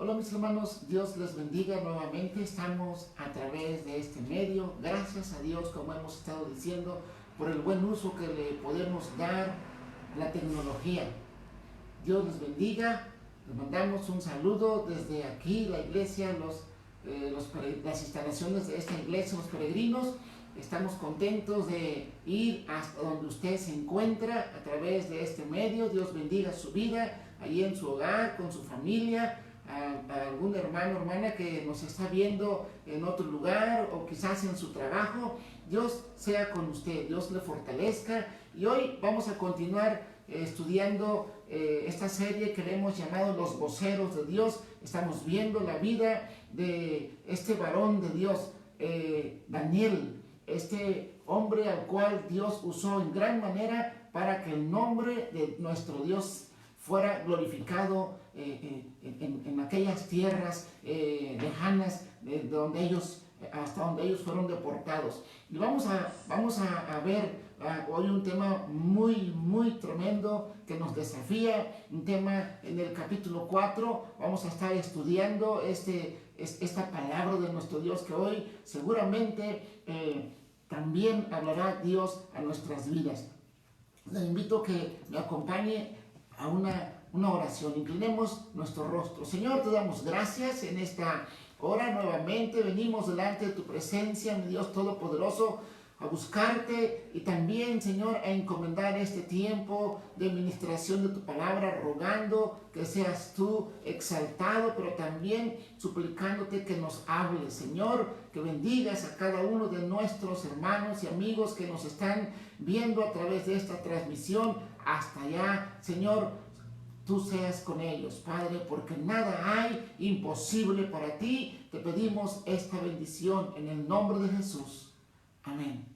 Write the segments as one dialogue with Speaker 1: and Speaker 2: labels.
Speaker 1: Hola mis hermanos, Dios les bendiga nuevamente. Estamos a través de este medio. Gracias a Dios, como hemos estado diciendo, por el buen uso que le podemos dar a la tecnología. Dios les bendiga. Les mandamos un saludo desde aquí, la iglesia, las instalaciones de esta iglesia, los peregrinos. Estamos contentos de ir hasta donde usted se encuentra a través de este medio. Dios bendiga su vida, allí en su hogar, con su familia. A algún hermano o hermana que nos está viendo en otro lugar o quizás en su trabajo. Dios sea con usted, Dios le fortalezca. Y hoy vamos a continuar estudiando esta serie que le hemos llamado Los Voceros de Dios. Estamos viendo la vida de este varón de Dios, Daniel, este hombre al cual Dios usó en gran manera para que el nombre de nuestro Dios fuera glorificado en aquellas tierras lejanas hasta donde ellos fueron deportados. Y vamos a ver hoy un tema muy tremendo que nos desafía, un tema en el capítulo 4. Vamos a estar estudiando esta palabra de nuestro Dios que hoy seguramente también hablará Dios a nuestras vidas. Le invito a que me acompañe a una oración. Inclinemos nuestro rostro. Señor, te damos gracias en esta hora nuevamente. Venimos delante de tu presencia, mi Dios Todopoderoso, a buscarte y también, Señor, a encomendar este tiempo de ministración de tu palabra, rogando que seas tú exaltado, pero también suplicándote que nos hables, Señor, que bendigas a cada uno de nuestros hermanos y amigos que nos están viendo a través de esta transmisión hasta allá, Señor. Tú seas con ellos, Padre, porque nada hay imposible para ti. Te pedimos esta bendición en el nombre de Jesús. Amén.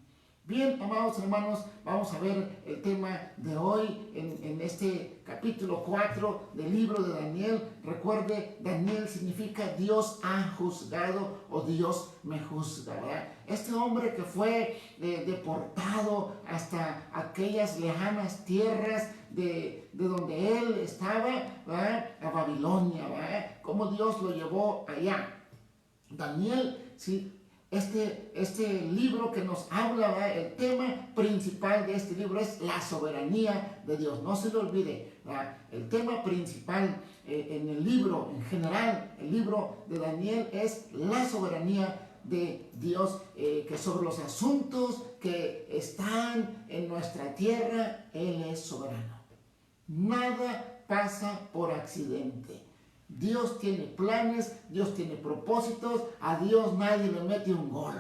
Speaker 1: Bien, amados hermanos, vamos a ver el tema de hoy en este capítulo 4 del libro de Daniel. Recuerde, Daniel significa Dios ha juzgado o Dios me juzga, ¿verdad? Este hombre que fue deportado hasta aquellas lejanas tierras de donde él estaba, ¿verdad? A Babilonia, ¿verdad? Cómo Dios lo llevó allá. Daniel, sí. Este libro que nos habla, ¿verdad? El tema principal de este libro es la soberanía de Dios. No se lo olvide, ¿verdad? El tema principal en el libro, en general, el libro de Daniel es la soberanía de Dios, que sobre los asuntos que están en nuestra tierra, Él es soberano. Nada pasa por accidente. Dios tiene planes, Dios tiene propósitos, a Dios nadie le mete un gol,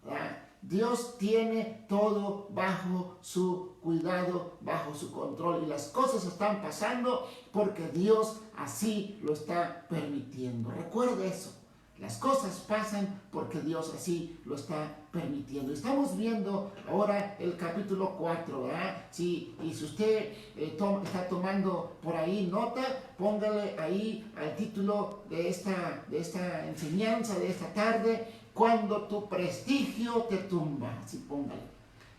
Speaker 1: ¿verdad? Dios tiene todo bajo su cuidado, bajo su control, y las cosas están pasando porque Dios así lo está permitiendo. Recuerde eso. Las cosas pasan porque Dios así lo está permitiendo. Estamos viendo ahora el capítulo 4, ¿verdad? Sí, y si usted está tomando por ahí nota, póngale ahí al título de esta enseñanza de esta tarde: cuando tu prestigio te tumba. Así póngale.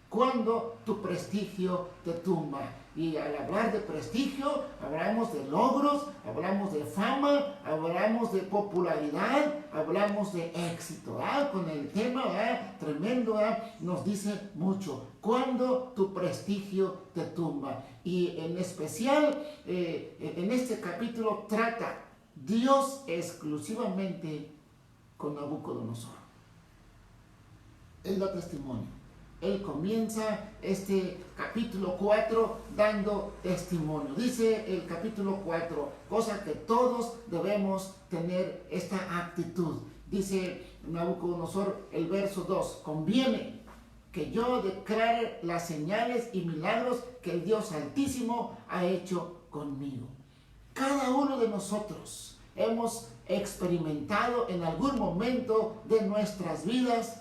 Speaker 1: Cuando tu prestigio te tumba. Y al hablar de prestigio, hablamos de logros, hablamos de fama, hablamos de popularidad, hablamos de éxito, ¿verdad? Con el tema, ¿verdad? Tremendo, ¿verdad? Nos dice mucho. Cuando tu prestigio te tumba. Y en especial, en este capítulo trata Dios exclusivamente con Nabucodonosor. Él da testimonio. Él comienza este capítulo 4 dando testimonio. Dice el capítulo 4, cosa que todos debemos tener esta actitud. Dice Nabucodonosor, el verso 2, conviene que yo declare las señales y milagros que el Dios Altísimo ha hecho conmigo. Cada uno de nosotros hemos experimentado en algún momento de nuestras vidas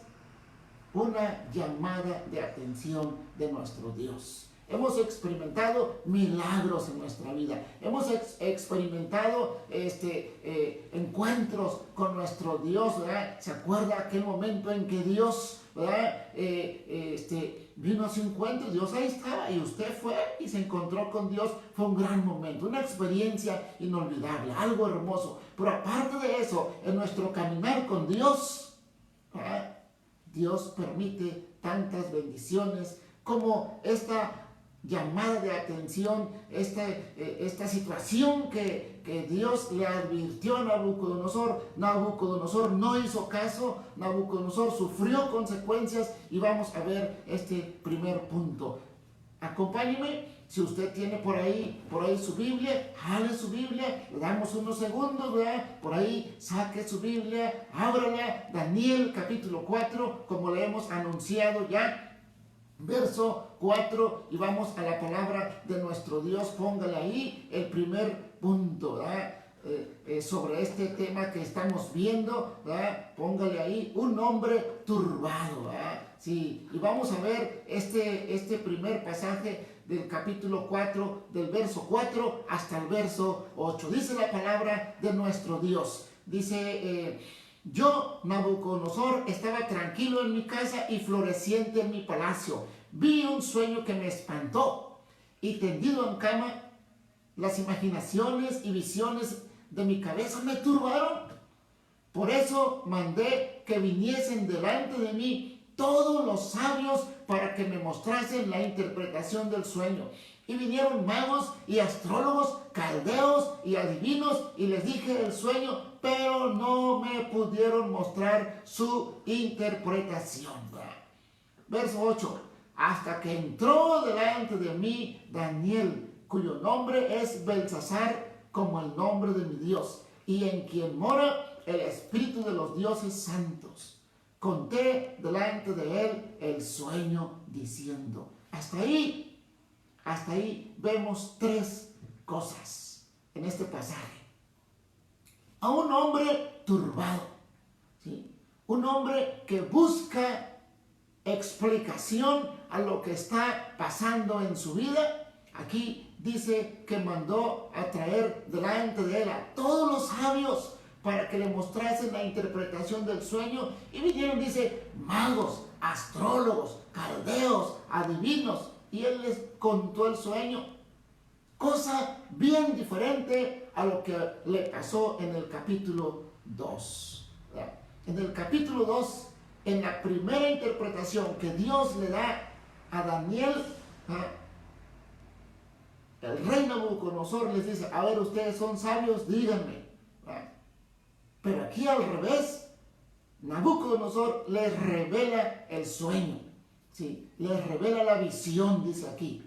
Speaker 1: una llamada de atención de nuestro Dios. Hemos experimentado milagros en nuestra vida. Hemos experimentado encuentros con nuestro Dios, ¿verdad? ¿Se acuerda aquel momento en que Dios, ¿verdad? Vino a su encuentro? Dios ahí estaba y usted fue y se encontró con Dios. Fue un gran momento, una experiencia inolvidable, algo hermoso. Pero aparte de eso, en nuestro caminar con Dios, ¿verdad? Dios permite tantas bendiciones como esta llamada de atención, esta situación que Dios le advirtió a Nabucodonosor. Nabucodonosor no hizo caso, Nabucodonosor sufrió consecuencias y vamos a ver este primer punto. Acompáñeme, si usted tiene por ahí su Biblia, jale su Biblia, le damos unos segundos, ¿verdad? Por ahí saque su Biblia, ábrala, Daniel capítulo 4, como le hemos anunciado ya. Verso 4, y vamos a la palabra de nuestro Dios. Póngale ahí el primer punto, ¿verdad? Sobre este tema que estamos viendo, ¿verdad? Póngale ahí un hombre turbado, ¿verdad? Sí, y vamos a ver este primer pasaje del capítulo 4, del verso 4 hasta el verso 8. Dice la palabra de nuestro Dios. Dice, yo, Nabucodonosor, estaba tranquilo en mi casa y floreciente en mi palacio. Vi un sueño que me espantó y tendido en cama, las imaginaciones y visiones de mi cabeza me turbaron. Por eso mandé que viniesen delante de mí todos los sabios para que me mostrasen la interpretación del sueño. Y vinieron magos y astrólogos, caldeos y adivinos, y les dije el sueño, pero no me pudieron mostrar su interpretación. Verso 8. Hasta que entró delante de mí Daniel, cuyo nombre es Belsasar, como el nombre de mi Dios, y en quien mora el espíritu de los dioses santos. Conté delante de él el sueño diciendo. Hasta ahí vemos tres cosas en este pasaje. A un hombre turbado, ¿sí? Un hombre que busca explicación a lo que está pasando en su vida. Aquí dice que mandó a traer delante de él a todos los sabios para que le mostrasen la interpretación del sueño. Y vinieron, dice, magos, astrólogos, caldeos, adivinos, y él les contó el sueño. Cosa bien diferente a lo que le pasó en el capítulo 2. ¿Verdad? En el capítulo 2, en la primera interpretación que Dios le da a Daniel, el rey Nabucodonosor les dice, a ver, ustedes son sabios, díganme. Pero aquí al revés, Nabucodonosor les revela el sueño, ¿sí? Les revela la visión, dice aquí,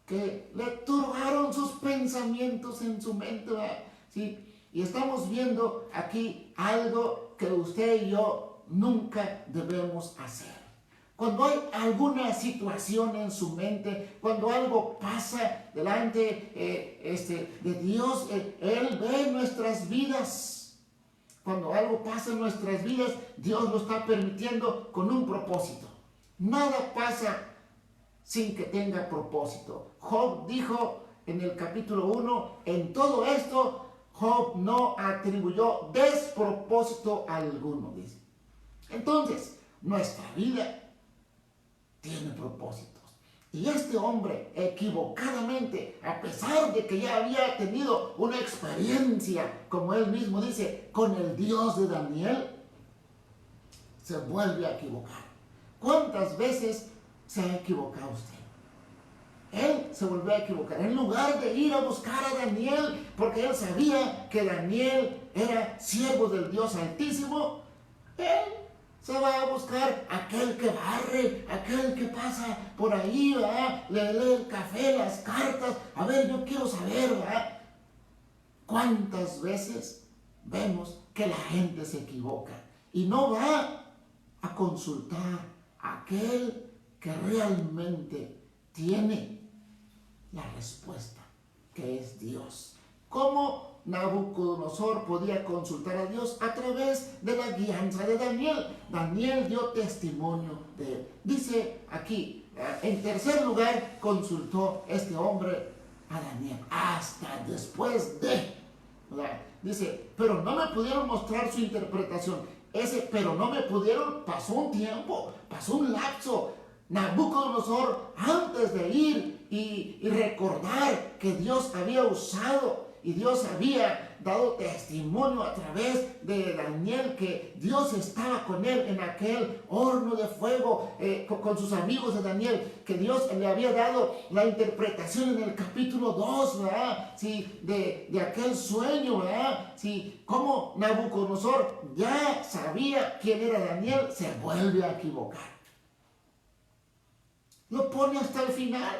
Speaker 1: que le turbaron sus pensamientos en su mente, ¿sí? Y estamos viendo aquí algo que usted y yo nunca debemos hacer. Cuando hay alguna situación en su mente, cuando algo pasa delante de Dios, Él ve nuestras vidas. Cuando algo pasa en nuestras vidas, Dios lo está permitiendo con un propósito. Nada pasa sin que tenga propósito. Job dijo en el capítulo 1, en todo esto, Job no atribuyó despropósito alguno, dice. Entonces, nuestra vida tiene propósitos. Y este hombre, equivocadamente, a pesar de que ya había tenido una experiencia, como él mismo dice, con el Dios de Daniel, se vuelve a equivocar. ¿Cuántas veces se ha equivocado usted? Él se volvió a equivocar. En lugar de ir a buscar a Daniel, porque él sabía que Daniel era siervo del Dios Altísimo, él se va a buscar aquel que barre, aquel que pasa por ahí, ¿verdad? Le lee el café, las cartas. A ver, yo quiero saber, ¿verdad? ¿Cuántas veces vemos que la gente se equivoca y no va a consultar a aquel que realmente tiene la respuesta, que es Dios? ¿Cómo Nabucodonosor podía consultar a Dios? A través de la guianza de Daniel. Daniel dio testimonio de él. Dice aquí, en tercer lugar, consultó este hombre a Daniel, hasta después de, ¿verdad? Dice, pero no me pudieron mostrar su interpretación. Ese, pero no me pudieron, pasó un tiempo, pasó un lapso. Nabucodonosor, antes de ir y recordar que Dios había usado y Dios había dado testimonio a través de Daniel que Dios estaba con él en aquel horno de fuego, con sus amigos de Daniel, que Dios le había dado la interpretación en el capítulo 2, ¿verdad? Sí, de aquel sueño, ¿verdad? Sí, como Nabucodonosor ya sabía quién era Daniel, se vuelve a equivocar. Lo pone hasta el final.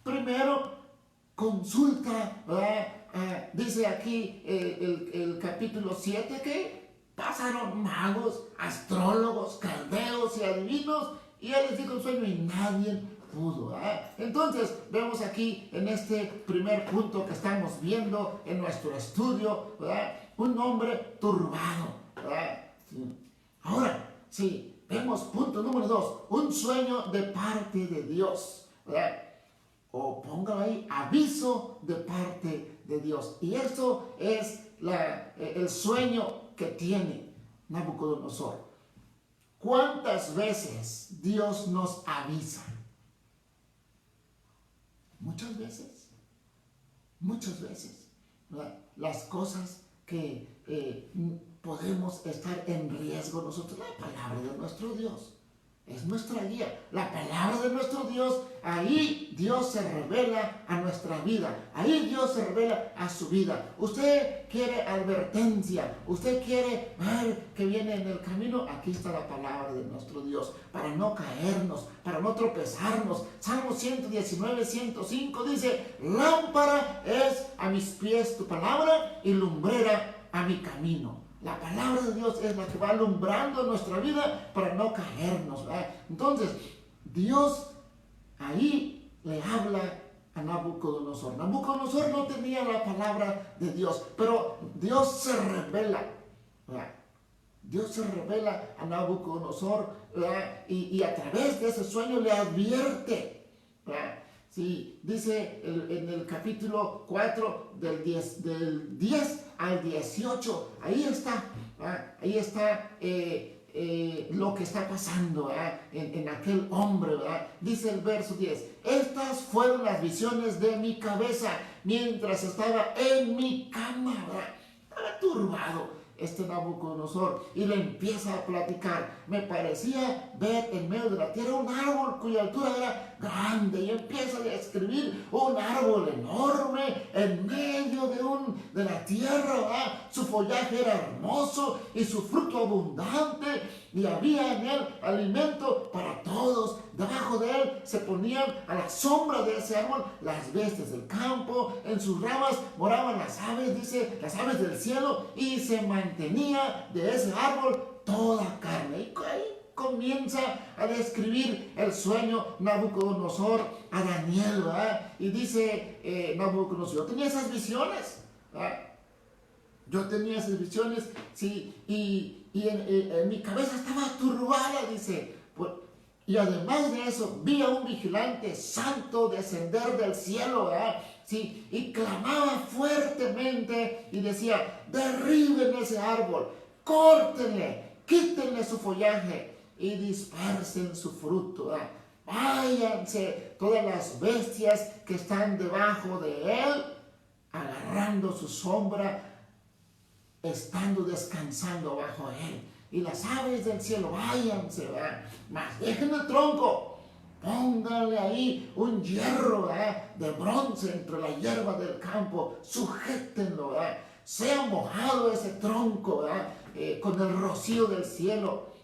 Speaker 1: Primero consulta, dice aquí el capítulo 7 que pasaron magos, astrólogos, caldeos y adivinos, y él les dijo el sueño y nadie pudo. Entonces vemos aquí en este primer punto que estamos viendo en nuestro estudio, un hombre turbado. Sí. Ahora, sí. Vemos punto número 2, un sueño de parte de Dios, ¿verdad? O póngalo ahí, aviso de parte de Dios. Y esto es el sueño que tiene Nabucodonosor. ¿Cuántas veces Dios nos avisa? Muchas veces, ¿verdad? Las cosas que podemos estar en riesgo nosotros. La palabra de nuestro Dios es nuestra guía. La palabra de nuestro Dios, ahí Dios se revela a nuestra vida. Ahí Dios se revela a su vida. Usted quiere advertencia, usted quiere ver que viene en el camino. Aquí está la palabra de nuestro Dios para no caernos, para no tropezarnos. Salmo 119, 105 dice, lámpara es a mis pies tu palabra y lumbrera a mi camino. La palabra de Dios es la que va alumbrando nuestra vida para no caernos, ¿verdad? Entonces, Dios ahí le habla a Nabucodonosor. Nabucodonosor no tenía la palabra de Dios, pero Dios se revela, ¿verdad? Dios se revela a Nabucodonosor, ¿verdad? Y a través de ese sueño le advierte, ¿verdad? Sí, dice en el capítulo 4 del 10 al 18, ahí está lo que está pasando en aquel hombre, ¿verdad? Dice el verso 10, estas fueron las visiones de mi cabeza mientras estaba en mi cama, ¿verdad? Estaba turbado este Nabucodonosor y le empieza a platicar. Me parecía ver en medio de la tierra un árbol cuya altura era grande y empieza a describir un árbol enorme en medio de la tierra, ¿verdad? Su follaje era hermoso y su fruto abundante y había en él alimento para todos. Debajo de él se ponían a la sombra de ese árbol las bestias del campo, en sus ramas moraban las aves, dice, las aves del cielo, y se mantenía de ese árbol toda carne. Y ahí comienza a describir el sueño Nabucodonosor a Daniel, ¿verdad? Y dice Nabucodonosor, yo tenía esas visiones, ¿verdad? Yo tenía esas visiones, sí, y en mi cabeza estaba turbada, dice. Y además de eso, vi a un vigilante santo descender del cielo, ¿verdad? Sí, y clamaba fuertemente y decía, derriben ese árbol, córtenle, quítenle su follaje y dispersen su fruto, ¿verdad? Váyanse todas las bestias que están debajo de él, agarrando su sombra, estando descansando bajo él. Y las aves del cielo, váyanse, ¿verdad? Mas dejen el tronco, pónganle ahí un hierro, ¿verdad? De bronce entre la hierba del campo, sujétenlo, ¿verdad? Sea mojado ese tronco, ¿verdad? Con el rocío del cielo.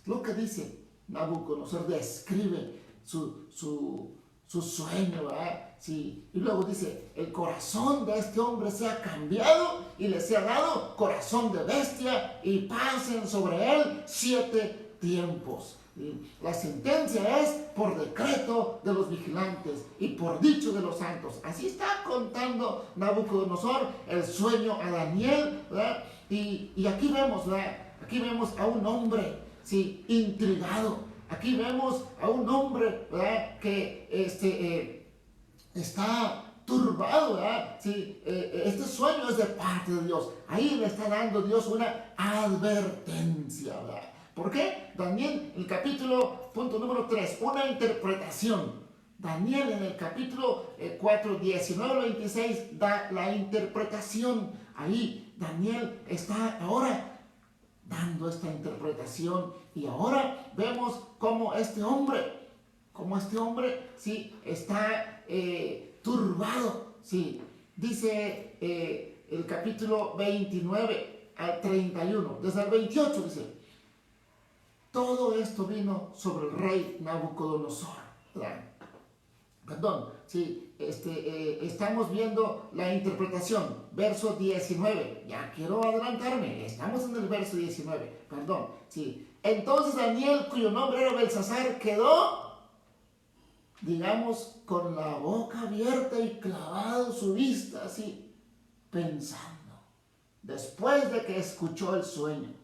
Speaker 1: Es lo que dice Nabucodonosor, describe su sueño, ¿verdad? Sí. Y luego dice, el corazón de este hombre se ha cambiado y le se ha dado corazón de bestia y pasen sobre él 7 tiempos. La sentencia es por decreto de los vigilantes y por dicho de los santos. Así está contando Nabucodonosor el sueño a Daniel, ¿verdad? Y aquí vemos, ¿verdad? Aquí vemos a un hombre, sí, intrigado. aquí vemos a un hombre, ¿verdad?, que está turbado, ¿verdad? Sí, este sueño es de parte de Dios. Ahí le está dando Dios una advertencia, ¿verdad? ¿Por qué? Daniel, en el capítulo, punto número 3, una interpretación. Daniel en el capítulo 4, 19 al 26 da la interpretación. Ahí Daniel está ahora dando esta interpretación y ahora vemos cómo este hombre, sí, está turbado, sí. Dice el capítulo 29 al 31, desde el 28 dice, todo esto vino sobre el rey Nabucodonosor, ¿verdad? Perdón, sí, estamos viendo la interpretación, verso 19, ya quiero adelantarme, estamos en el verso 19, perdón, sí. Entonces Daniel, cuyo nombre era Belsasar, quedó, digamos, con la boca abierta y clavado su vista, así, pensando. Después de que escuchó el sueño,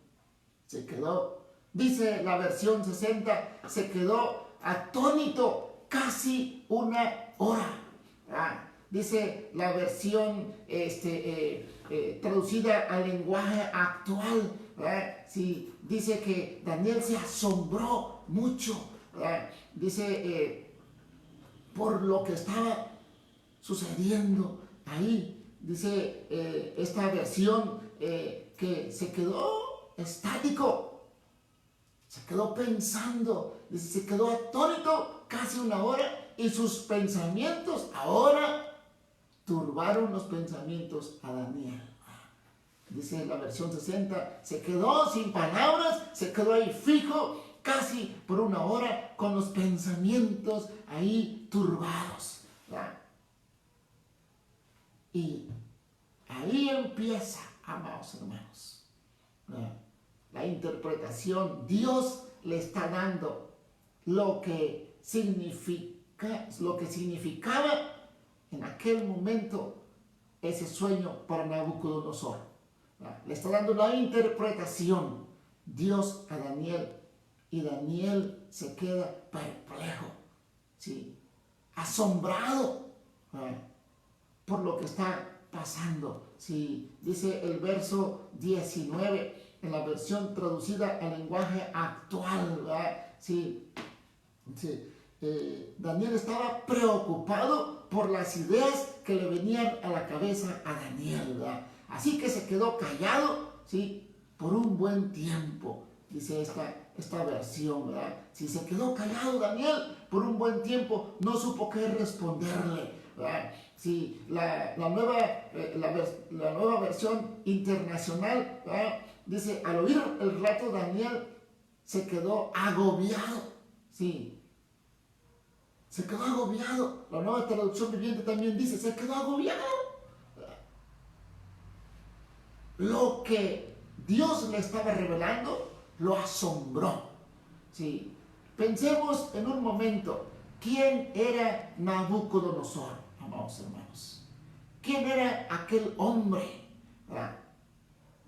Speaker 1: se quedó, dice la versión 60, se quedó atónito casi una hora. Dice la versión traducida al lenguaje actual, sí, dice que Daniel se asombró mucho, dice por lo que estaba sucediendo ahí. Dice esta versión que se quedó estático, se quedó pensando, dice, se quedó atónito casi una hora y sus pensamientos ahora turbaron los pensamientos a Daniel. Dice la versión 60, se quedó sin palabras, se quedó ahí fijo casi por una hora con los pensamientos ahí turbados. Y ahí empieza, amados hermanos, la interpretación. Dios le está dando lo que significaba en aquel momento ese sueño para Nabucodonosor. Le está dando la interpretación Dios a Daniel y Daniel se queda perplejo, ¿sí?, asombrado por lo que está pasando. Sí, dice el verso 19 en la versión traducida al lenguaje actual, ¿verdad? Sí, sí. Daniel estaba preocupado por las ideas que le venían a la cabeza a Daniel, ¿verdad? Así que se quedó callado, ¿sí?, por un buen tiempo, dice esta versión, ¿verdad? Si se quedó callado Daniel por un buen tiempo, no supo qué responderle, ¿verdad? Sí, la nueva versión internacional, ¿verdad?, dice, al oír el relato Daniel se quedó agobiado, sí. Se quedó agobiado. La nueva traducción viviente también dice, se quedó agobiado. Lo que Dios le estaba revelando lo asombró. Sí. Pensemos en un momento, ¿quién era Nabucodonosor, amados hermanos? ¿Quién era aquel hombre? ¿Verdad?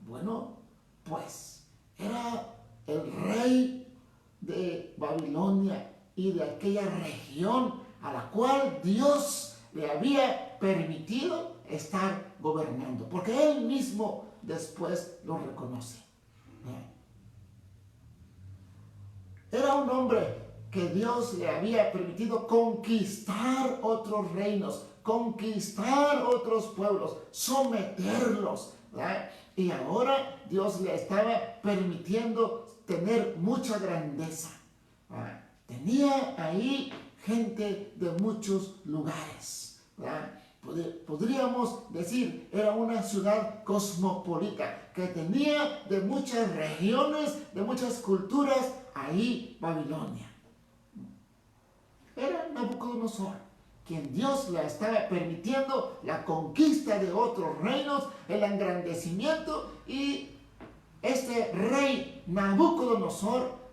Speaker 1: Bueno, pues era el rey de Babilonia y de aquella región a la cual Dios le había permitido estar gobernando, porque él mismo después lo reconoce. Era un hombre que Dios le había permitido conquistar otros reinos, conquistar otros pueblos, someterlos, ¿verdad? Y ahora Dios le estaba permitiendo tener mucha grandeza, ¿verdad? Tenía ahí gente de muchos lugares, ¿verdad? Podríamos decir, era una ciudad cosmopolita que tenía de muchas regiones, de muchas culturas, ahí Babilonia. Era Nabucodonosor, quien Dios le estaba permitiendo la conquista de otros reinos, el engrandecimiento, y este rey Nabucodonosor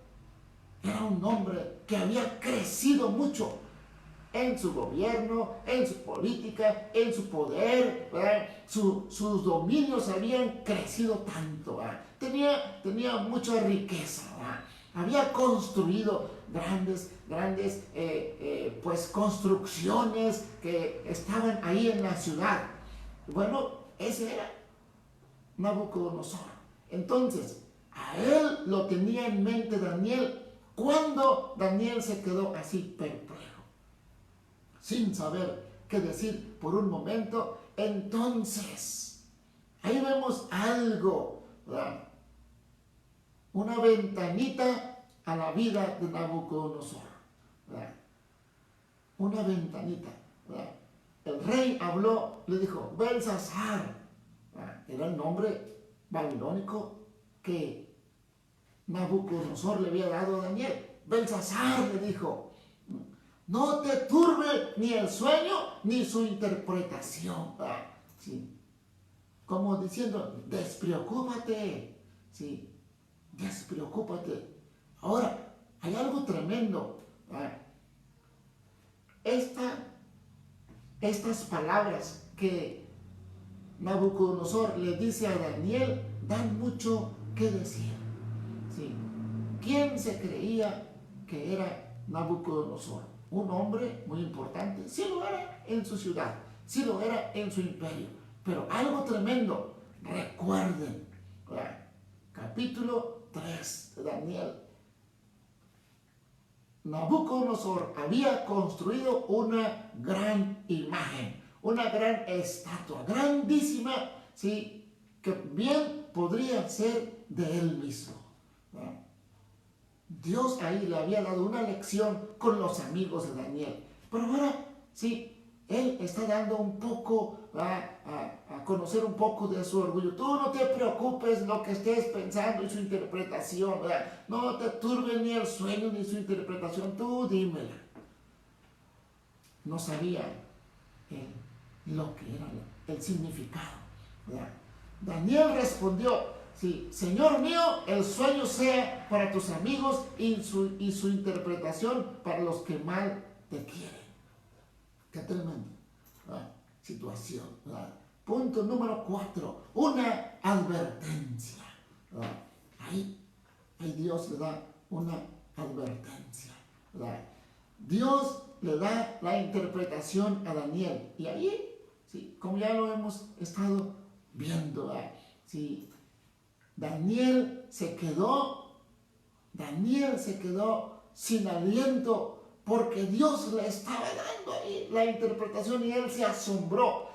Speaker 1: era un hombre que había crecido mucho en su gobierno, en su política, en su poder, ¿verdad? Sus dominios habían crecido tanto, ¿verdad? Tenía mucha riqueza, ¿verdad? Había construido grandes pues construcciones que estaban ahí en la ciudad. Bueno, ese era Nabucodonosor. Entonces, a él lo tenía en mente Daniel cuando Daniel se quedó así perplejo, sin saber qué decir por un momento. Entonces, ahí vemos algo, ¿verdad? Una ventanita a la vida de Nabucodonosor, ¿verdad? Una ventanita, ¿verdad? El rey habló, le dijo, Belsasar, ¿verdad? Era el nombre babilónico que Nabucodonosor le había dado a Daniel. Belsasar le dijo, no te turbe ni el sueño ni su interpretación, ¿verdad? Sí. Como diciendo, despreocúpate, ¿sí? Despreocúpate. Ahora, hay algo tremendo, ¿verdad? Estas palabras que Nabucodonosor le dice a Daniel dan mucho que decir, ¿sí? ¿Quién se creía que era Nabucodonosor? Un hombre muy importante. Sí lo era en su ciudad, sí lo era en su imperio, pero algo tremendo. Recuerden, ¿verdad? Capítulo 3 de Daniel. Nabucodonosor había construido una gran imagen, una gran estatua, grandísima, ¿sí? Que bien podría ser de él mismo, ¿verdad? Dios ahí le había dado una lección con los amigos de Daniel. Pero ahora, sí, él está dando un poco, a conocer un poco de su orgullo. Tú no te preocupes lo que estés pensando y su interpretación, ¿verdad? No te turbe ni el sueño ni su interpretación. Tú dímela. No sabía lo que era el significado, ¿verdad? Daniel respondió, sí, Señor mío, el sueño sea para tus amigos y su interpretación para los que mal te quieren. Qué tremenda, ¿verdad? Situación, ¿verdad? Punto número 4, una advertencia, ¿verdad? Ahí Dios le da una advertencia, ¿verdad? Dios le da la interpretación a Daniel. Y ahí, sí, como ya lo hemos estado viendo, ¿verdad? Sí, Daniel se quedó sin aliento porque Dios le estaba dando ahí la interpretación y él se asombró.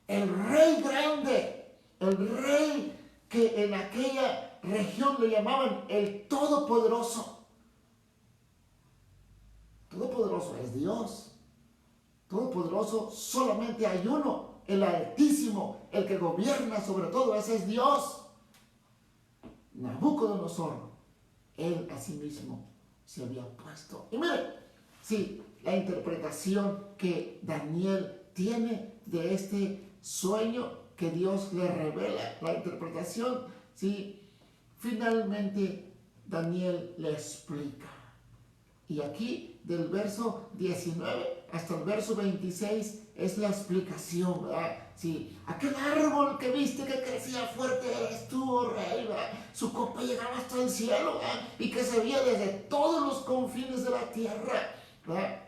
Speaker 1: El rey grande, el rey que en aquella región le llamaban el Todopoderoso. Todopoderoso es Dios. Todopoderoso solamente hay uno, el Altísimo, el que gobierna sobre todo, ese es Dios. Nabucodonosor, él a sí mismo se había puesto. Y miren, sí, la interpretación que Daniel tiene de este sueño que Dios le revela, la interpretación, sí, finalmente Daniel le explica. Y aquí del verso 19 hasta el verso 26 es la explicación, ¿verdad? Sí, aquel árbol que viste que crecía fuerte eres tú, oh rey, ¿verdad? Su copa llegaba hasta el cielo, ¿verdad? Y que se veía desde todos los confines de la tierra, ¿verdad?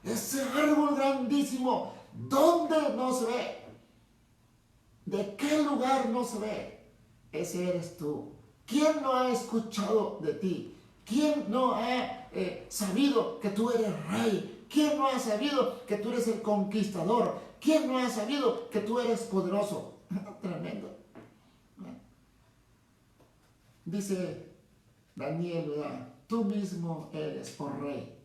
Speaker 1: Ese árbol grandísimo, ¿dónde no se ve? ¿De qué lugar no se ve? Ese eres tú. ¿Quién no ha escuchado de ti? ¿Quién no ha sabido que tú eres rey? ¿Quién no ha sabido que tú eres el conquistador? ¿Quién no ha sabido que tú eres poderoso? Tremendo. Dice Daniel, ¿verdad? Tú mismo eres, oh rey,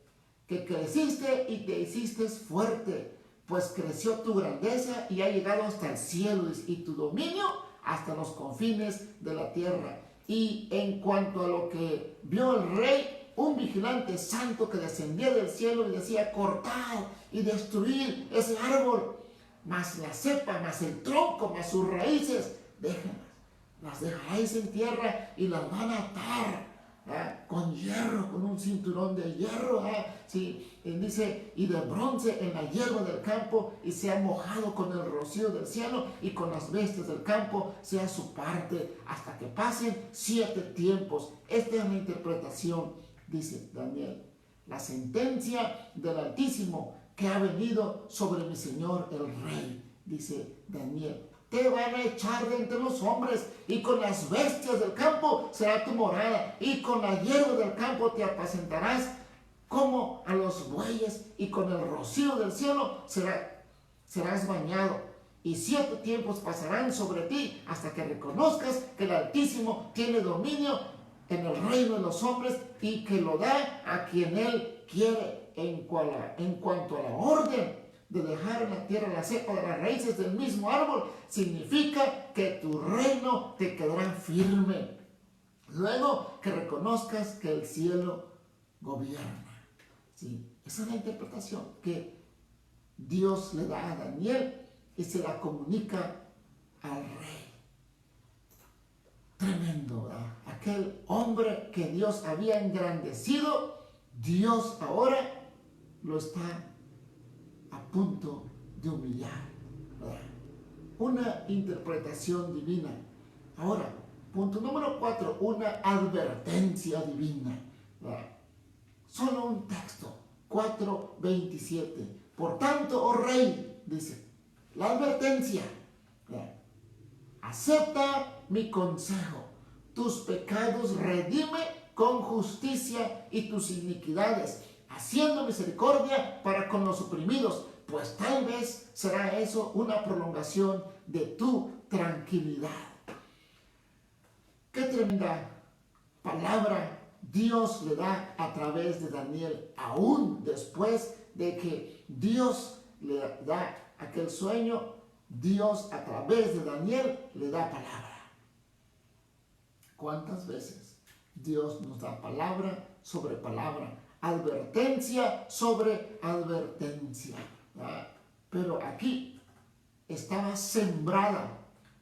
Speaker 1: que creciste y te hiciste fuerte, pues creció tu grandeza y ha llegado hasta el cielo y tu dominio hasta los confines de la tierra. Y en cuanto a lo que vio el rey, un vigilante santo que descendía del cielo y decía, cortad y destruid ese árbol, mas la cepa, mas el tronco, mas sus raíces, déjenlas, las dejaréis en tierra y las van a atar, con hierro, con un cinturón de hierro, sí, dice, y de bronce en la hierba del campo, y sea mojado con el rocío del cielo, y con las bestias del campo sea su parte, hasta que pasen 7 tiempos. Esta es la interpretación, dice Daniel. La sentencia del Altísimo que ha venido sobre mi Señor el Rey, dice Daniel. Te van a echar de entre los hombres, y con las bestias del campo será tu morada, y con la hierba del campo te apacentarás como a los bueyes, y con el rocío del cielo serás bañado. Y 7 tiempos pasarán sobre ti hasta que reconozcas que el Altísimo tiene dominio en el reino de los hombres, y que lo da a quien Él quiere. En cuanto a la orden de dejar en la tierra la cepa de las raíces del mismo árbol, significa que tu reino te quedará firme. Luego que reconozcas que el cielo gobierna. ¿Sí? Esa es la interpretación que Dios le da a Daniel y se la comunica al rey. Tremendo, ¿verdad? Aquel hombre que Dios había engrandecido, Dios ahora lo está a punto de humillar, ¿verdad? Una interpretación divina. Ahora, punto número 4, una advertencia divina, ¿verdad? Solo un texto, 4:27. Por tanto, oh rey, dice, la advertencia, ¿verdad? Acepta mi consejo, tus pecados redime con justicia y tus iniquidades, haciendo misericordia para con los oprimidos, pues tal vez será eso una prolongación de tu tranquilidad. Qué tremenda palabra Dios le da a través de Daniel, aún después de que Dios le da aquel sueño. Dios a través de Daniel le da palabra. ¿Cuántas veces Dios nos da palabra sobre palabra, advertencia sobre advertencia? ¿Verdad? Pero aquí estaba sembrada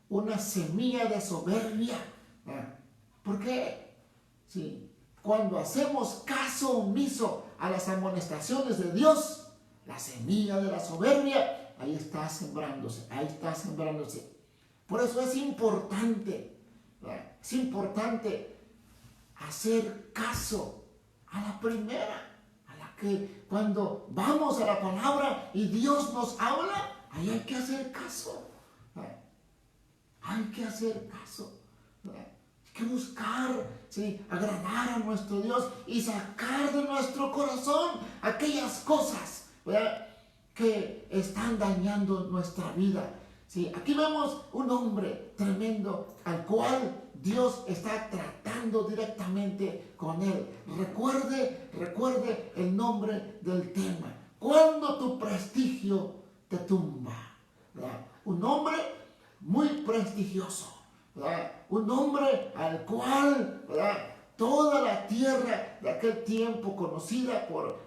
Speaker 1: una semilla de soberbia. ¿Verdad? ¿Por qué? Sí. Cuando hacemos caso omiso a las amonestaciones de Dios, la semilla de la soberbia, ahí está sembrándose, ahí está sembrándose. Por eso es importante, ¿verdad? Es importante hacer caso a la primera, a la que cuando vamos a la palabra y Dios nos habla, ahí hay que hacer caso, ¿verdad? Hay que hacer caso, ¿verdad? Hay que buscar, ¿sí?, agradar a nuestro Dios y sacar de nuestro corazón aquellas cosas, ¿verdad?, que están dañando nuestra vida. Sí, aquí vemos un hombre tremendo al cual Dios está tratando directamente con él. Recuerde el nombre del tema. Cuando tu prestigio te tumba, ¿verdad? Un hombre muy prestigioso, ¿verdad? Un hombre al cual, ¿verdad?, toda la tierra de aquel tiempo, conocida por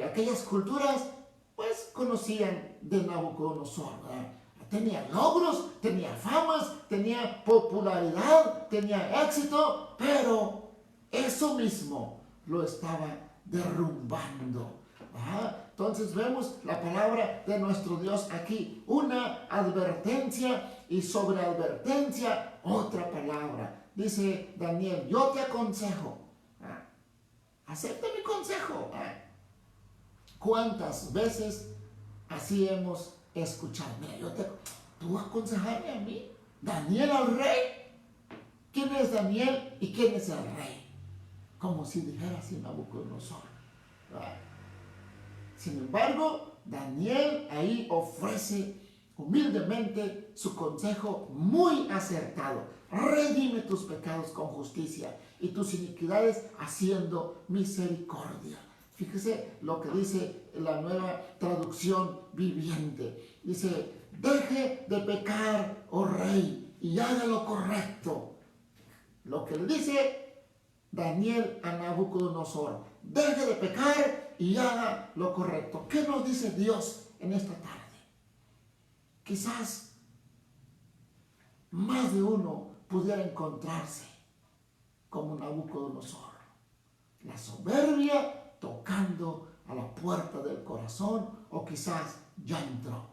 Speaker 1: aquellas culturas, pues conocían de Nabucodonosor, ¿verdad? Tenía logros, tenía famas, tenía popularidad, tenía éxito, pero eso mismo lo estaba derrumbando. ¿Verdad? Entonces vemos la palabra de nuestro Dios aquí, una advertencia y sobre advertencia otra palabra. Dice Daniel, yo te aconsejo, acepta mi consejo. ¿Cuántas veces así hemos escuchado? Mira, tú aconsejarme a mí, Daniel al rey. ¿Quién es Daniel y quién es el rey? Como si dijera así Nabucodonosor. Sin embargo, Daniel ahí ofrece humildemente su consejo muy acertado. Redime tus pecados con justicia y tus iniquidades haciendo misericordia. Fíjese lo que dice la Nueva Traducción Viviente. Dice, deje de pecar, oh rey, y haga lo correcto. Lo que le dice Daniel a Nabucodonosor, deje de pecar y haga lo correcto. ¿Qué nos dice Dios en esta tarde? Quizás más de uno pudiera encontrarse como Nabucodonosor. La soberbia tocando a la puerta del corazón, o quizás ya entró.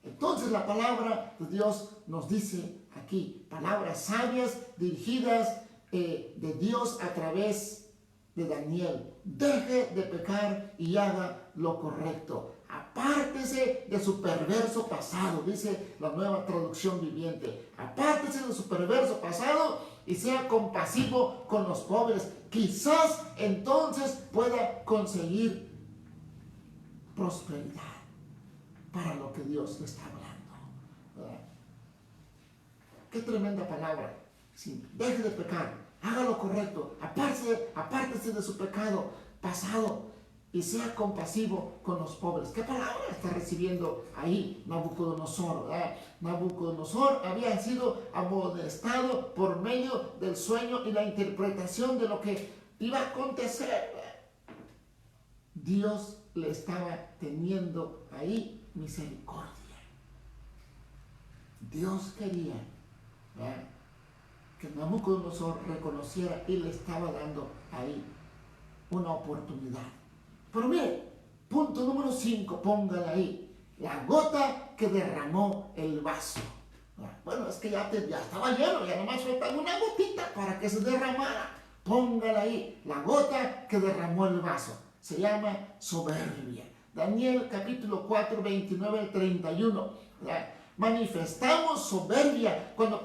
Speaker 1: Entonces la palabra de Dios nos dice aquí, palabras sabias dirigidas de Dios a través de Daniel: deje de pecar y haga lo correcto. Apártese de su perverso pasado, dice la Nueva Traducción Viviente. Apártese de su perverso pasado y sea compasivo con los pobres. Quizás entonces pueda conseguir prosperidad para lo que Dios le está hablando. Qué tremenda palabra. Sí, deje de pecar, haga lo correcto, apártese de su pecado pasado y sea compasivo con los pobres. ¿Qué palabra está recibiendo ahí Nabucodonosor? Nabucodonosor había sido amonestado por medio del sueño y la interpretación de lo que iba a acontecer. Dios le estaba teniendo ahí misericordia. Dios quería que Nabucodonosor reconociera y le estaba dando ahí una oportunidad. Pero mire, punto número 5, póngale ahí: la gota que derramó el vaso. Bueno, es que ya estaba lleno, ya nomás faltaba una gotita para que se derramara. Póngale ahí: la gota que derramó el vaso. Se llama soberbia. Daniel capítulo 4, 29 al 31. Manifestamos soberbia cuando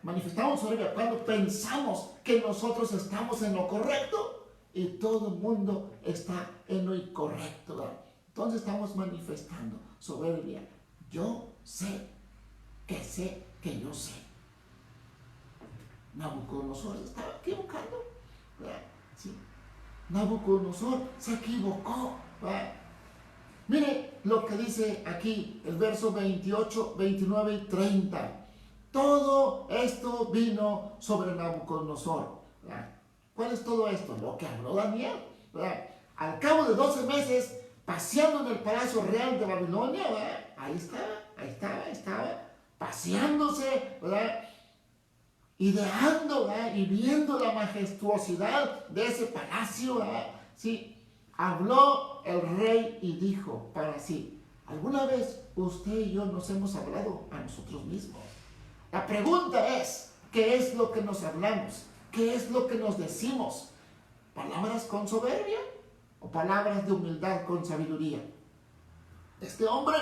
Speaker 1: manifestamos soberbia cuando pensamos que nosotros estamos en lo correcto y todo el mundo está en lo incorrecto. Entonces estamos manifestando soberbia. Yo sé que yo sé. Nabucodonosor estaba equivocando. Sí. Nabucodonosor se equivocó. Mire lo que dice aquí el verso 28, 29 y 30. Todo esto vino sobre Nabucodonosor. ¿Cuál es todo esto? Lo que habló Daniel. Al cabo de 12 meses, paseando en el palacio real de Babilonia, ahí estaba, paseándose, ideando y viendo la majestuosidad de ese palacio. Sí. Habló el rey y dijo para sí: ¿alguna vez usted y yo nos hemos hablado a nosotros mismos? La pregunta es: ¿qué es lo que nos hablamos? ¿Qué es lo que nos decimos? ¿Palabras con soberbia o palabras de humildad con sabiduría? Este hombre,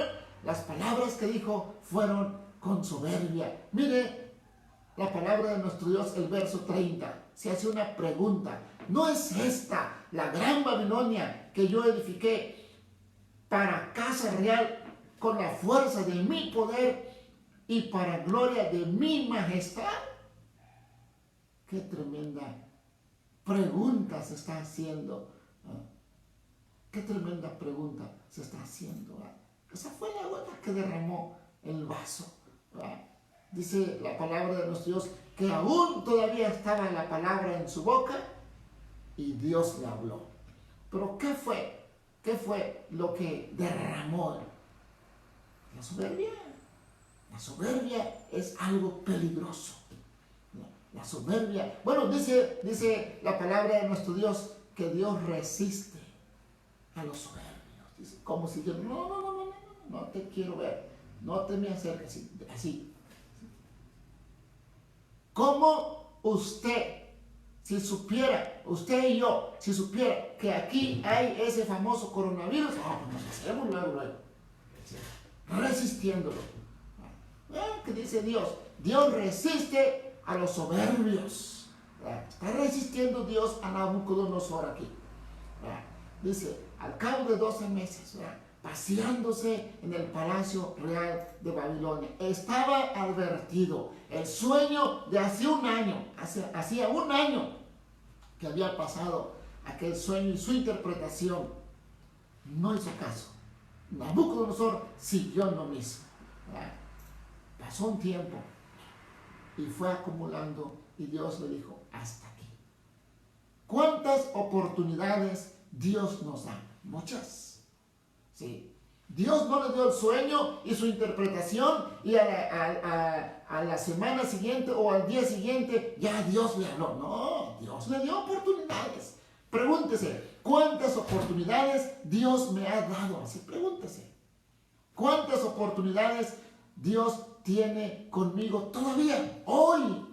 Speaker 1: las palabras que dijo fueron con soberbia. Mire la palabra de nuestro Dios, el verso 30. Se hace una pregunta: ¿no es esta la gran Babilonia que yo edifiqué para casa real con la fuerza de mi poder y para gloria de mi majestad? Qué tremenda pregunta se está haciendo. Qué tremenda pregunta se está haciendo. Esa fue la gota que derramó el vaso. Dice la palabra de nuestro Dios que aún todavía estaba la palabra en su boca y Dios le habló. Pero ¿qué fue? ¿Qué fue lo que derramó? La soberbia. La soberbia es algo peligroso. La soberbia. Bueno, dice la palabra de nuestro Dios que Dios resiste a los soberbios. Dice, como si yo, no te quiero ver, no te me acerques, así. ¿Cómo usted, si supiera, usted y yo, si supiera que aquí hay ese famoso coronavirus, nos hacemos luego, resistiéndolo? ¿Qué dice Dios? Dios resiste a los soberbios. Está resistiendo Dios a Nabucodonosor aquí. Dice, al cabo de 12 meses, paseándose en el palacio real de Babilonia, estaba advertido. El sueño de hacía un año que había pasado aquel sueño y su interpretación no hizo caso. Nabucodonosor siguió en lo mismo. Pasó un tiempo y fue acumulando y Dios le dijo: hasta aquí. ¿Cuántas oportunidades Dios nos da? Muchas. Sí. Dios no le dio el sueño y su interpretación y a la semana siguiente o al día siguiente ya Dios le habló. No, Dios le dio oportunidades. Pregúntese, ¿cuántas oportunidades Dios me ha dado? Así pregúntese. ¿Cuántas oportunidades Dios tiene conmigo todavía? Hoy,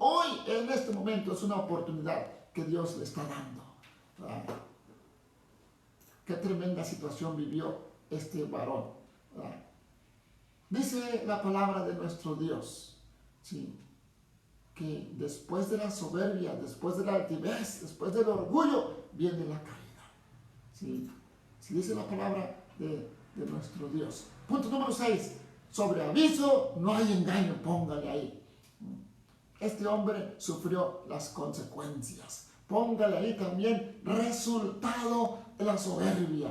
Speaker 1: en este momento es una oportunidad que Dios le está dando. Qué tremenda situación vivió este varón. Dice la palabra de nuestro Dios, ¿sí?, que después de la soberbia, después de la altivez, después del orgullo, viene la caída. ¿Sí? Sí, dice la palabra de nuestro Dios. Punto número 6. Sobre aviso no hay engaño, póngale ahí. Este hombre sufrió las consecuencias. Póngale ahí también resultado de la soberbia.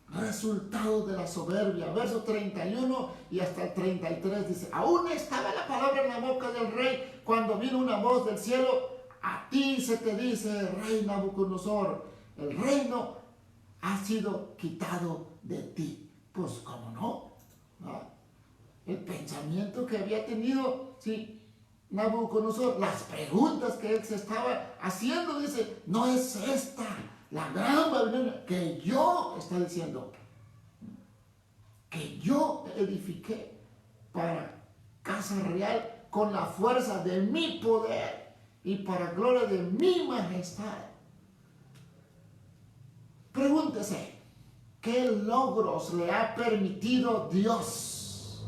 Speaker 1: Resultado de la soberbia. Verso 31 y hasta el 33 dice: aún estaba la palabra en la boca del rey cuando vino una voz del cielo: a ti se te dice, rey Nabucodonosor, el reino ha sido quitado de ti. Pues cómo no, el pensamiento que había tenido, sí, Nabucodonosor, las preguntas que él se estaba haciendo, dice: no es esta la gran Babilonia que yo, está diciendo, que yo edifiqué para casa real con la fuerza de mi poder y para gloria de mi majestad. Pregúntese, ¿qué logros le ha permitido Dios?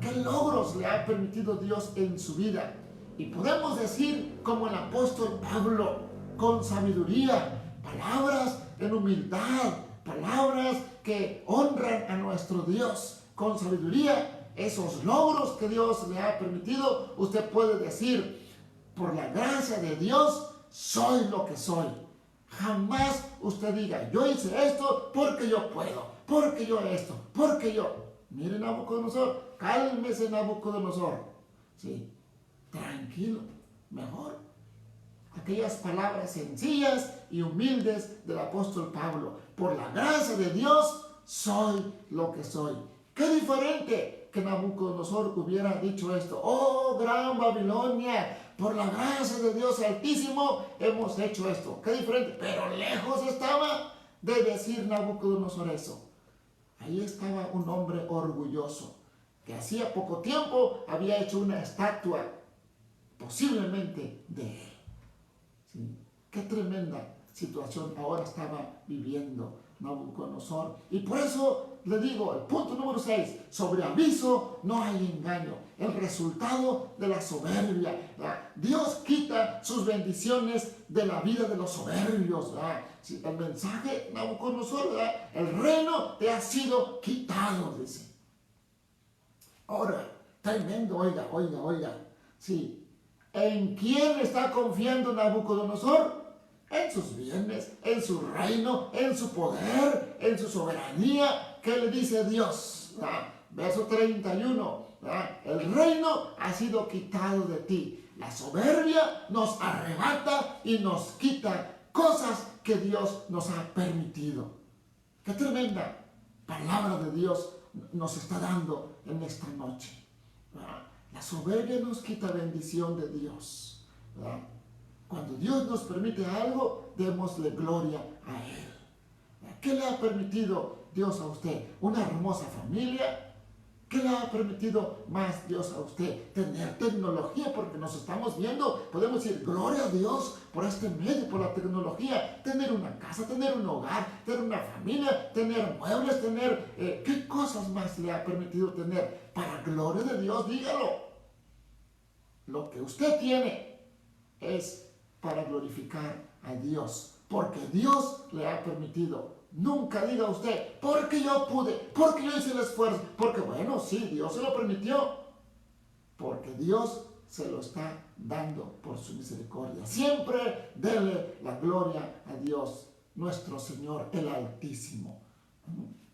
Speaker 1: ¿Qué logros le ha permitido Dios en su vida? Y podemos decir, como el apóstol Pablo, con sabiduría, palabras en humildad, palabras que honran a nuestro Dios, con sabiduría, esos logros que Dios le ha permitido, usted puede decir: por la gracia de Dios soy lo que soy. Jamás usted diga: yo hice esto porque yo puedo, porque yo esto, porque yo. Mire, Nabucodonosor, cálmese, Nabucodonosor. Sí, tranquilo, mejor. Aquellas palabras sencillas y humildes del apóstol Pablo: por la gracia de Dios soy lo que soy. Qué diferente que Nabucodonosor hubiera dicho esto: oh gran Babilonia, por la gracia de Dios Altísimo hemos hecho esto. Qué diferente, pero lejos estaba de decir Nabucodonosor eso. Ahí estaba un hombre orgulloso que hacía poco tiempo había hecho una estatua, posiblemente de él. ¿Sí? Qué tremenda situación ahora estaba viviendo Nabucodonosor. Y por eso le digo, el punto número 6, sobre aviso no hay engaño. El resultado de la soberbia. Dios quita sus bendiciones de la vida de los soberbios. Sí, el mensaje, Nabucodonosor, el reino te ha sido quitado, dice. Ahora, tremendo, oiga. Sí. ¿En quién está confiando Nabucodonosor? En sus bienes, en su reino, en su poder, en su soberanía. ¿Qué le dice Dios? Verso 31. El reino ha sido quitado de ti. La soberbia nos arrebata y nos quita cosas que Dios nos ha permitido. Qué tremenda palabra de Dios nos está dando en esta noche. La soberbia nos quita bendición de Dios. Cuando Dios nos permite algo, démosle gloria a Él. ¿Qué le ha permitido Dios a usted? ¿Una hermosa familia? ¿Qué le ha permitido más Dios a usted? Tener tecnología, porque nos estamos viendo. Podemos decir: gloria a Dios por este medio, por la tecnología. Tener una casa, tener un hogar, tener una familia, tener muebles, tener... ¿qué cosas más le ha permitido tener? Para gloria de Dios, dígalo. Lo que usted tiene es para glorificar a Dios, porque Dios le ha permitido. Nunca diga usted: porque yo pude, porque yo hice el esfuerzo, porque bueno, sí, Dios se lo permitió, porque Dios se lo está dando por su misericordia. Siempre dele la gloria a Dios, nuestro Señor, el Altísimo.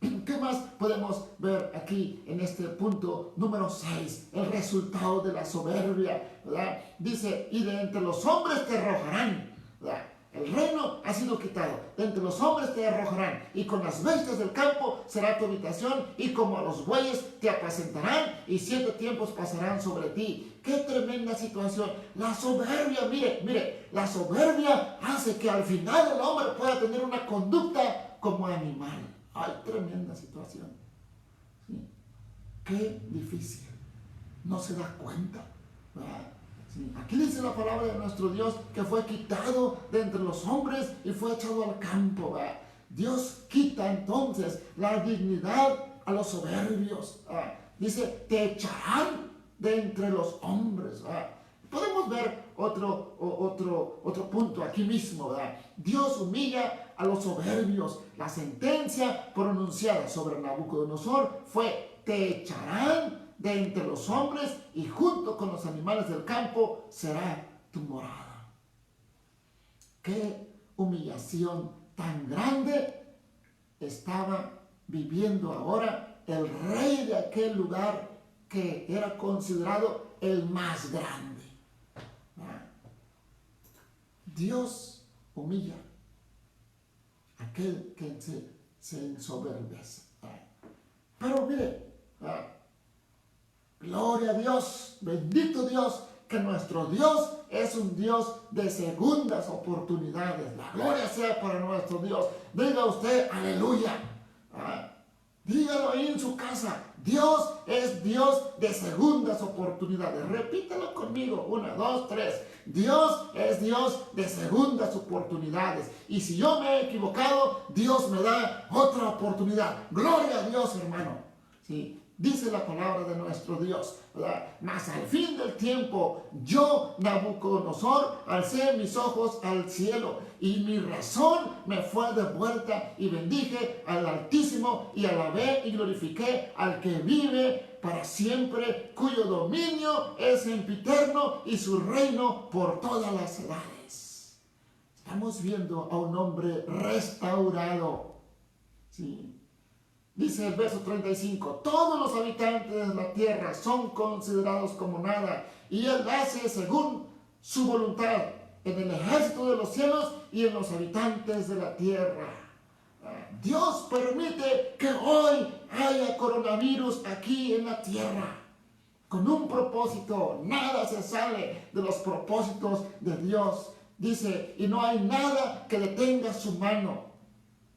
Speaker 1: ¿Qué más podemos ver aquí en este punto número 6? El resultado de la soberbia, ¿verdad? Dice: y de entre los hombres te arrojarán, ¿verdad? El reino ha sido quitado. De entre los hombres te arrojarán, y con las bestias del campo será tu habitación, y como a los bueyes te apacentarán, y 7 tiempos pasarán sobre ti. ¡Qué tremenda situación! La soberbia, mire, la soberbia hace que al final el hombre pueda tener una conducta como animal. ¡Ay, tremenda situación! ¿Sí? ¡Qué difícil! No se da cuenta, ¿verdad? Sí. Aquí dice la palabra de nuestro Dios que fue quitado de entre los hombres y fue echado al campo, ¿verdad? Dios quita entonces la dignidad a los soberbios, ¿verdad? Dice, te echarán de entre los hombres, ¿verdad? Podemos ver otro punto aquí mismo, ¿verdad? Dios humilla a los soberbios. La sentencia pronunciada sobre Nabucodonosor fue, te echarán de entre los hombres y junto con los animales del campo será tu morada. Qué humillación tan grande estaba viviendo ahora el rey de aquel lugar que era considerado el más grande. Dios humilla a aquel que se ensoberbece. Pero mire, gloria a Dios, bendito Dios, que nuestro Dios es un Dios de segundas oportunidades. La gloria sea para nuestro Dios. Diga usted, aleluya. Dígalo ahí en su casa. Dios es Dios de segundas oportunidades. Repítalo conmigo. 1, 2, 3. Dios es Dios de segundas oportunidades. Y si yo me he equivocado, Dios me da otra oportunidad. Gloria a Dios, hermano. Sí. Dice la palabra de nuestro Dios, ¿verdad? Mas al fin del tiempo, yo, Nabucodonosor, alcé mis ojos al cielo, y mi razón me fue devuelta, y bendije al Altísimo, y alabé y glorifiqué al que vive para siempre, cuyo dominio es sempiterno, y su reino por todas las edades. Estamos viendo a un hombre restaurado, ¿sí? Dice el verso 35, todos los habitantes de la tierra son considerados como nada, y Él hace según su voluntad en el ejército de los cielos y en los habitantes de la tierra. Dios permite que hoy haya coronavirus aquí en la tierra, con un propósito. Nada se sale de los propósitos de Dios. Dice, y no hay nada que detenga su mano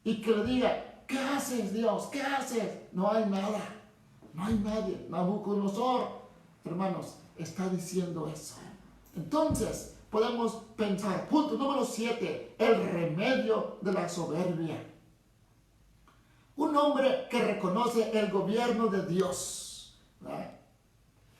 Speaker 1: y que le diga, ¿qué haces, Dios? ¿Qué haces? No hay nada. No hay nadie. Nabucodonosor, hermanos, está diciendo eso. Entonces, podemos pensar, punto número 7, el remedio de la soberbia. Un hombre que reconoce el gobierno de Dios, ¿verdad?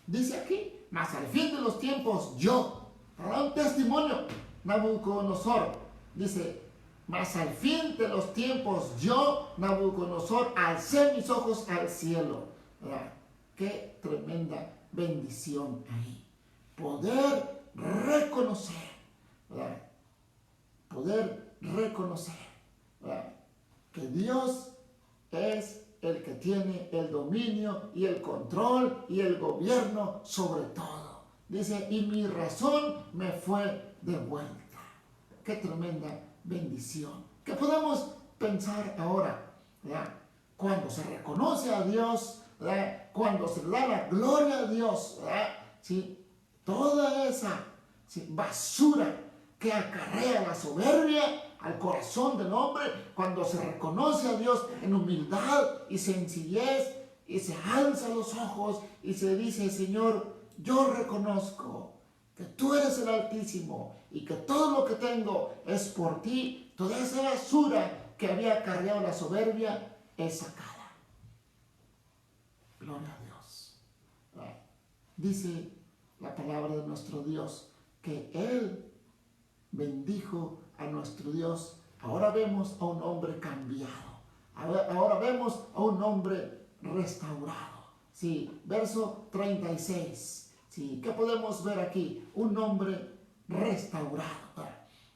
Speaker 1: Dice aquí, mas al fin de los tiempos yo, para un testimonio, Nabucodonosor, dice, mas al fin de los tiempos yo, Nabucodonosor, alcé mis ojos al cielo. ¿Verdad? Qué tremenda bendición ahí. Poder reconocer, ¿verdad? Poder reconocer, ¿verdad? Que Dios es el que tiene el dominio y el control y el gobierno sobre todo. Dice, y mi razón me fue devuelta. Qué tremenda bendición. ¿Qué podemos pensar ahora? ¿Verdad? Cuando se reconoce a Dios, ¿verdad? Cuando se le da la gloria a Dios, ¿verdad? ¿Sí? Toda esa, ¿sí?, basura que acarrea la soberbia al corazón del hombre, cuando se reconoce a Dios en humildad y sencillez y se alza los ojos y se dice, Señor, yo reconozco que tú eres el Altísimo y que todo lo que tengo es por ti. Toda esa basura que había acarreado la soberbia es sacada. Gloria a Dios. Dice la palabra de nuestro Dios que Él bendijo a nuestro Dios. Ahora vemos a un hombre cambiado. Ahora vemos a un hombre restaurado. Sí, verso 36. Sí, ¿qué podemos ver aquí? Un hombre restaurado.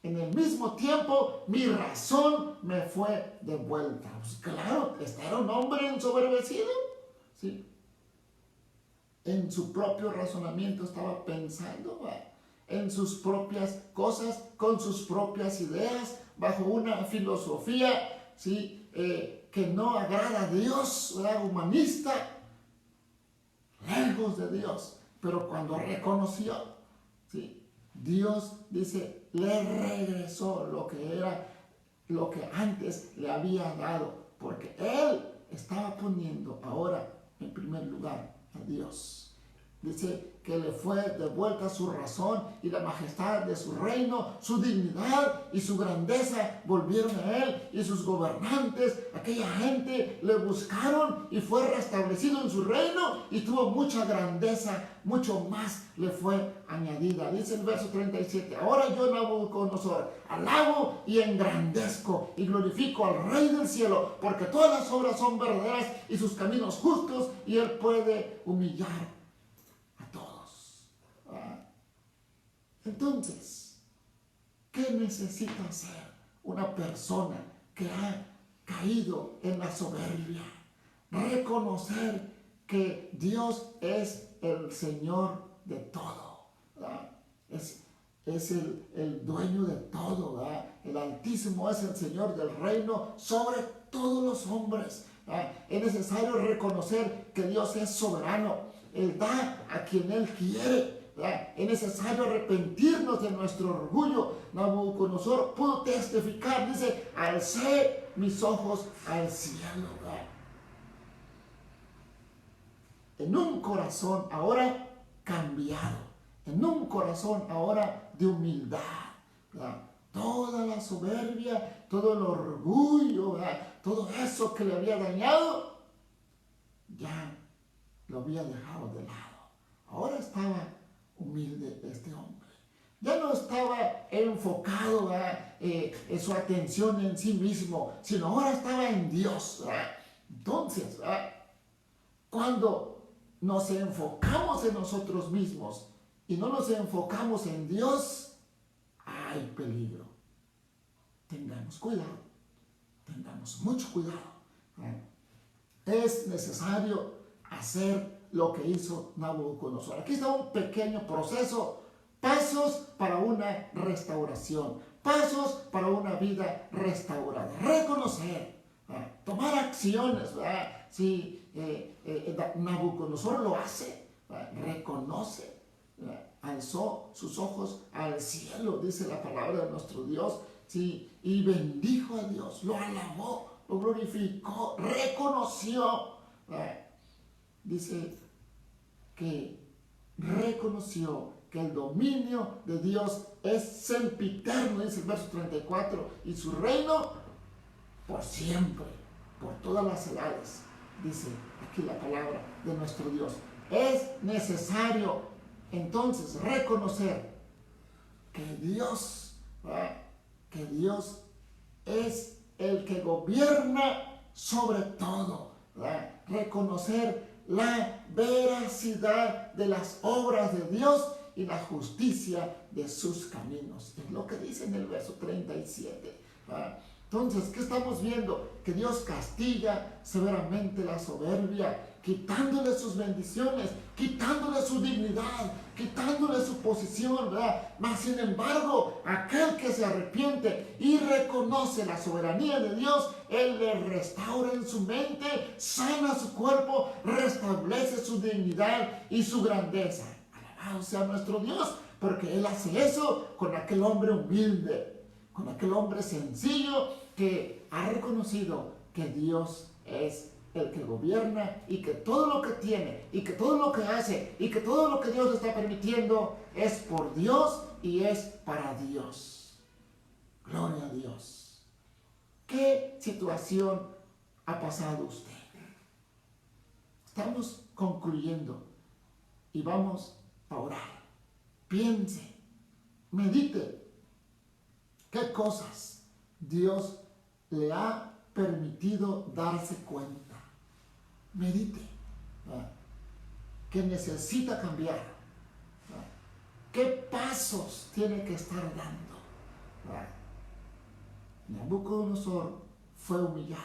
Speaker 1: En el mismo tiempo, mi razón me fue devuelta. Pues claro, este era un hombre ensoberbecido. Sí. En su propio razonamiento estaba pensando, en sus propias cosas, con sus propias ideas, bajo una filosofía, ¿sí? Que no agrada a Dios, ¿verdad? Humanista, lejos de Dios. Pero cuando reconoció, ¿sí? Dios dice, le regresó lo que era, lo que antes le había dado, porque Él estaba poniendo ahora en primer lugar a Dios. Dice que le fue devuelta su razón y la majestad de su reino, su dignidad y su grandeza volvieron a él, y sus gobernantes, aquella gente, le buscaron y fue restablecido en su reino y tuvo mucha grandeza, mucho más le fue añadida. Dice el verso 37, ahora yo, Nabucodonosor, alabo y engrandezco y glorifico al Rey del cielo, porque todas las obras son verdaderas y sus caminos justos, y él puede humillar. Entonces, ¿qué necesita hacer una persona que ha caído en la soberbia? Reconocer que Dios es el Señor de todo, ¿verdad? Es el dueño de todo, ¿verdad? El Altísimo es el Señor del reino sobre todos los hombres, ¿verdad? Es necesario reconocer que Dios es soberano. Él da a quien Él quiere. ¿verdad? Es necesario arrepentirnos de nuestro orgullo. Nabucodonosor pudo testificar, dice, alcé mis ojos al cielo. ¿verdad? En un corazón ahora cambiado, en un corazón ahora de humildad. ¿verdad? Toda la soberbia, todo el orgullo, ¿verdad? Todo eso que le había dañado, ya lo había dejado de lado. Ahora estaba humilde este hombre. Ya no estaba enfocado en su atención en sí mismo, sino ahora estaba en Dios. ¿verdad? Entonces, cuando nos enfocamos en nosotros mismos y no nos enfocamos en Dios, hay peligro. Tengamos cuidado, tengamos mucho cuidado. Es necesario hacer lo que hizo Nabucodonosor. Aquí está un pequeño proceso, pasos para una restauración, pasos para una vida restaurada. Reconocer, tomar acciones. Si Nabucodonosor lo hace, reconoce, alzó sus ojos al cielo, dice la palabra de nuestro Dios, ¿sí? Y bendijo a Dios, lo alabó, lo glorificó, reconoció. Dice que reconoció que el dominio de Dios es sempiterno, dice el verso 34, y su reino por siempre, por todas las edades, dice aquí la palabra de nuestro Dios. Es necesario entonces reconocer que Dios es el que gobierna sobre todo. Reconocer la veracidad de las obras de Dios y la justicia de sus caminos. Es lo que dice en el verso 37. Entonces, ¿qué estamos viendo? Que Dios castiga severamente la soberbia, quitándole sus bendiciones, quitándole su dignidad, quitándole su posición, ¿verdad? Mas, sin embargo, aquel que se arrepiente y reconoce la soberanía de Dios, Él le restaura en su mente, sana su cuerpo, restablece su dignidad y su grandeza. Alabado sea nuestro Dios, porque Él hace eso con aquel hombre humilde, con aquel hombre sencillo que ha reconocido que Dios es el que gobierna y que todo lo que tiene y que todo lo que hace y que todo lo que Dios le está permitiendo es por Dios y es para Dios. Gloria a Dios. ¿Qué situación ha pasado usted? Estamos concluyendo y vamos a orar. Piense, medite. ¿Qué cosas Dios le ha permitido darse cuenta? Medite. ¿Qué necesita cambiar? ¿Qué pasos tiene que estar dando? Nabucodonosor fue humillado.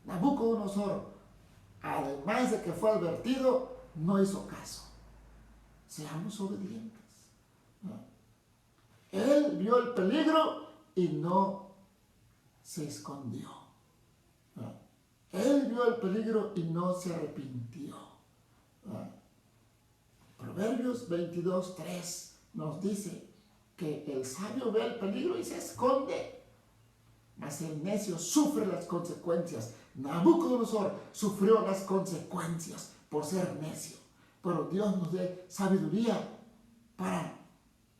Speaker 1: Nabucodonosor, además de que fue advertido, no hizo caso. Seamos obedientes. Él vio el peligro y no se escondió. Él vio el peligro y no se arrepintió. Proverbios 22:3 nos dice que el sabio ve el peligro y se esconde, mas el necio sufre las consecuencias. Nabucodonosor sufrió las consecuencias por ser necio, pero Dios nos dé sabiduría para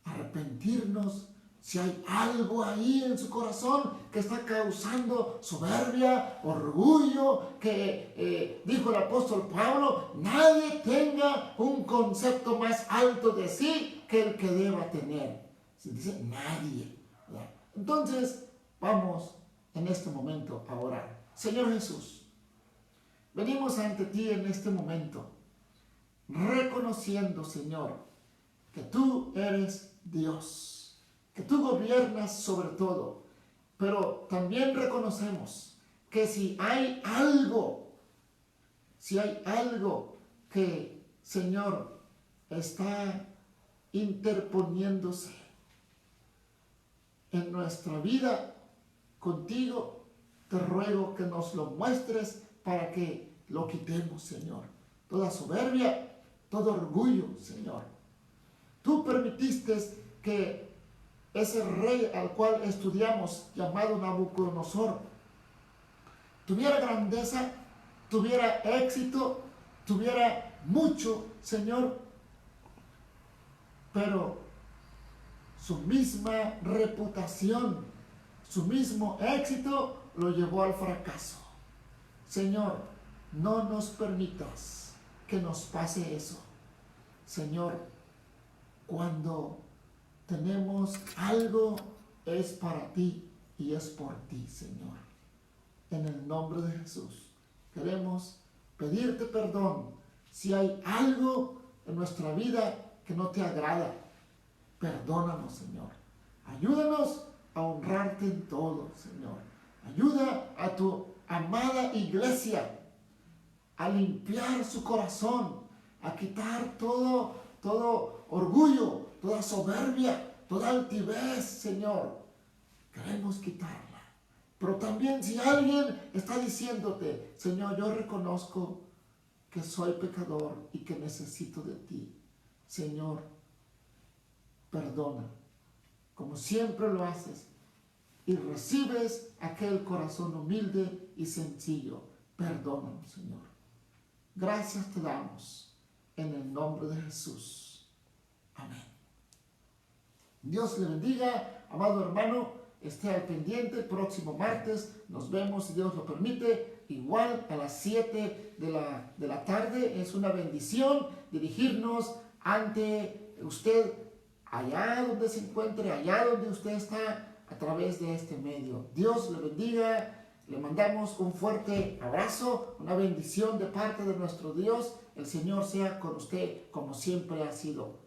Speaker 1: arrepentirnos. Si hay algo ahí en su corazón que está causando soberbia, orgullo, que dijo el apóstol Pablo, nadie tenga un concepto más alto de sí que el que deba tener. Se dice nadie, ¿verdad? Entonces, vamos en este momento a orar. Señor Jesús, venimos ante ti en este momento, reconociendo, Señor, que tú eres Dios, que tú gobiernas sobre todo, pero también reconocemos que si hay algo que, Señor, está interponiéndose en nuestra vida contigo, te ruego que nos lo muestres para que lo quitemos, Señor. Toda soberbia, todo orgullo, Señor. Tú permitiste que ese rey al cual estudiamos, llamado Nabucodonosor, tuviera grandeza, tuviera éxito, tuviera mucho, Señor, pero su misma reputación, su mismo éxito lo llevó al fracaso. Señor, no nos permitas que nos pase eso. Señor, cuando tenemos algo, es para ti y es por ti, Señor. En el nombre de Jesús, queremos pedirte perdón si hay algo en nuestra vida que no te agrada. Perdónanos, Señor. Ayúdanos a honrarte en todo, Señor. Ayuda a tu amada iglesia a limpiar su corazón, a quitar todo orgullo, toda soberbia, toda altivez, Señor. Queremos quitarla. Pero también si alguien está diciéndote, Señor, yo reconozco que soy pecador y que necesito de ti, Señor, perdona, como siempre lo haces, y recibes aquel corazón humilde y sencillo. Perdónanos, Señor. Gracias te damos en el nombre de Jesús. Amén. Dios le bendiga, amado hermano. Esté al pendiente. El próximo martes nos vemos, si Dios lo permite, igual a las 7 de la tarde. Es una bendición dirigirnos ante usted allá donde se encuentre, allá donde usted está, a través de este medio. Dios le bendiga. Le mandamos un fuerte abrazo, una bendición de parte de nuestro Dios. El Señor sea con usted como siempre ha sido.